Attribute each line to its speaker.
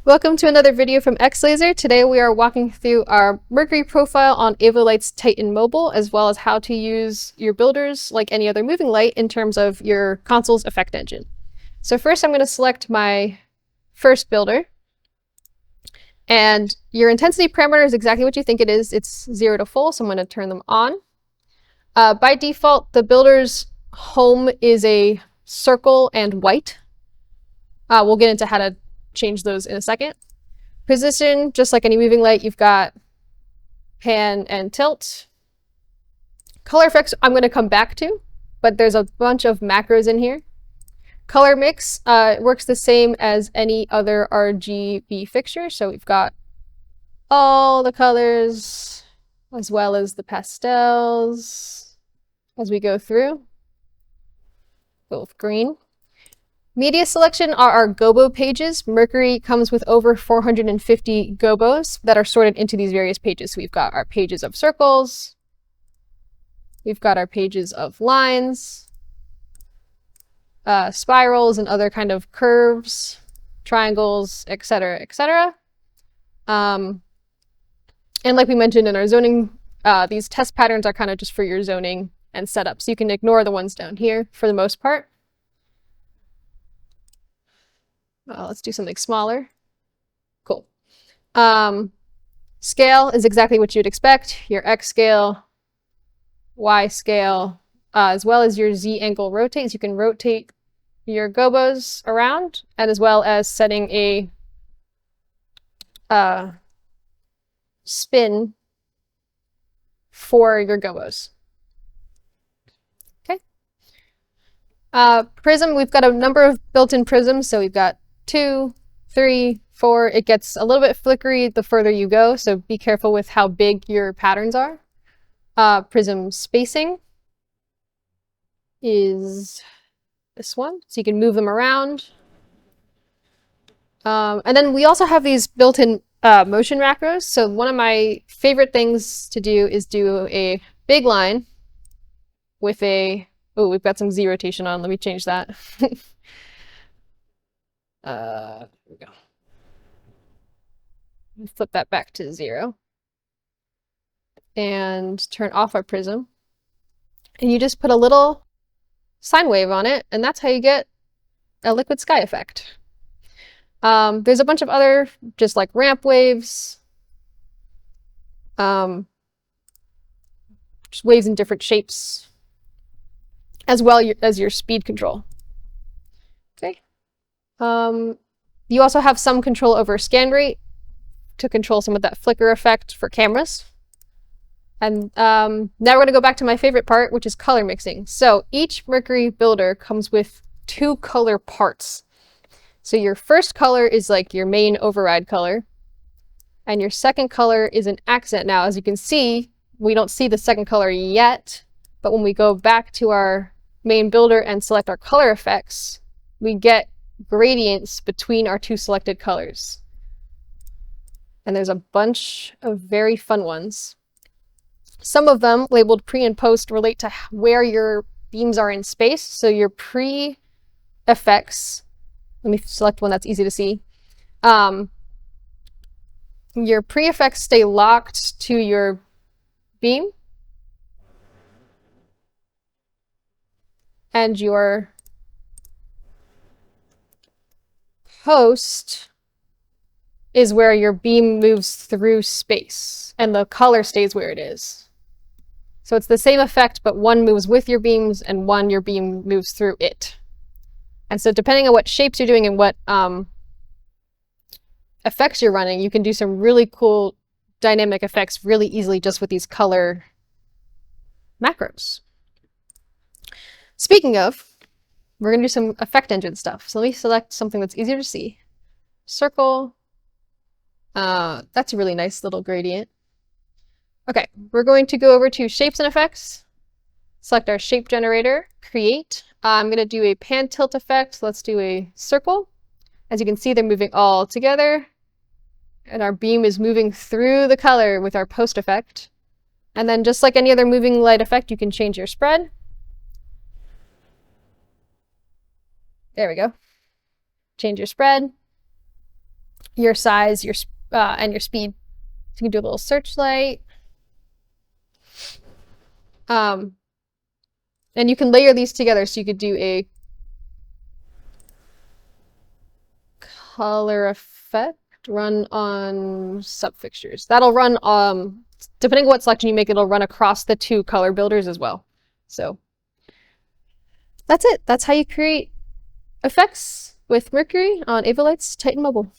Speaker 1: Welcome to another video from XLaser. Today we are walking through our Mercury profile on Avolites Titan Mobile, as well as how to use your builders like any other moving light in terms of your console's effect engine. So first I'm going to select my first builder. And your intensity parameter is exactly what you think it is. It's 0 to full, so I'm going to turn them on. By default, the builder's home is a circle and white. We'll get into how to change those in a second. Position, just like any moving light, you've got pan and tilt. Color effects I'm going to come back to, but there's a bunch of macros in here. Color mix works the same as any other RGB fixture, so we've got all the colors as well as the pastels as we go through. Go with green. Media selection are our gobo pages. Mercury comes with over 450 gobos that are sorted into these various pages. So we've got our pages of circles, we've got our pages of lines, spirals and other kind of curves, triangles, etc., etc. And like we mentioned in our zoning, these test patterns are kind of just for your zoning and setup. So you can ignore the ones down here for the most part. Let's do something smaller. Cool. Scale is exactly what you'd expect. Your X scale, Y scale, as well as your Z angle rotates. You can rotate your gobos around, and as well as setting a spin for your gobos. Okay. Prism, we've got a number of built-in prisms, so we've got 2, 3, 4. It gets a little bit flickery the further you go, so be careful with how big your patterns are. Prism spacing is this one, so you can move them around. And then we also have these built-in motion macros. So one of my favorite things to do is do a big line with a, oh, we've got some Z rotation on. Let me change that. Here we go. Flip that back to 0. And turn off our prism. And you just put a little sine wave on it, and that's how you get a liquid sky effect. There's a bunch of other, just like ramp waves. Just waves in different shapes, as well as your speed control. Okay. You also have some control over scan rate to control some of that flicker effect for cameras. And now we're going to go back to my favorite part, which is color mixing. So each Mercury builder comes with 2 color parts. So your first color is like your main override color, and your second color is an accent. Now, as you can see, we don't see the second color yet, but when we go back to our main builder and select our color effects, we get gradients between our 2 selected colors. And there's a bunch of very fun ones. Some of them, labeled pre and post, relate to where your beams are in space. So your pre-effects, let me select one that's easy to see. Your pre-effects stay locked to your beam. And your post is where your beam moves through space, and the color stays where it is. So it's the same effect, but one moves with your beams and one your beam moves through it. And so depending on what shapes you're doing and what effects you're running, you can do some really cool dynamic effects really easily just with these color macros. Speaking of, we're going to do some effect engine stuff. So let me select something that's easier to see. Circle. That's a really nice little gradient. Okay, we're going to go over to Shapes and Effects. Select our shape generator, create. I'm going to do a pan tilt effect. Let's do a circle. As you can see, they're moving all together. And our beam is moving through the color with our post effect. And then just like any other moving light effect, you can change your spread. There we go. Change your spread. your size, and your speed. So you can do a little searchlight. And you can layer these together, so you could do a color effect run on subfixtures. That'll run, depending on what selection you make, it'll run across the two color builders as well. So that's it. That's how you create effects with Mercury on Avolites Titan Mobile.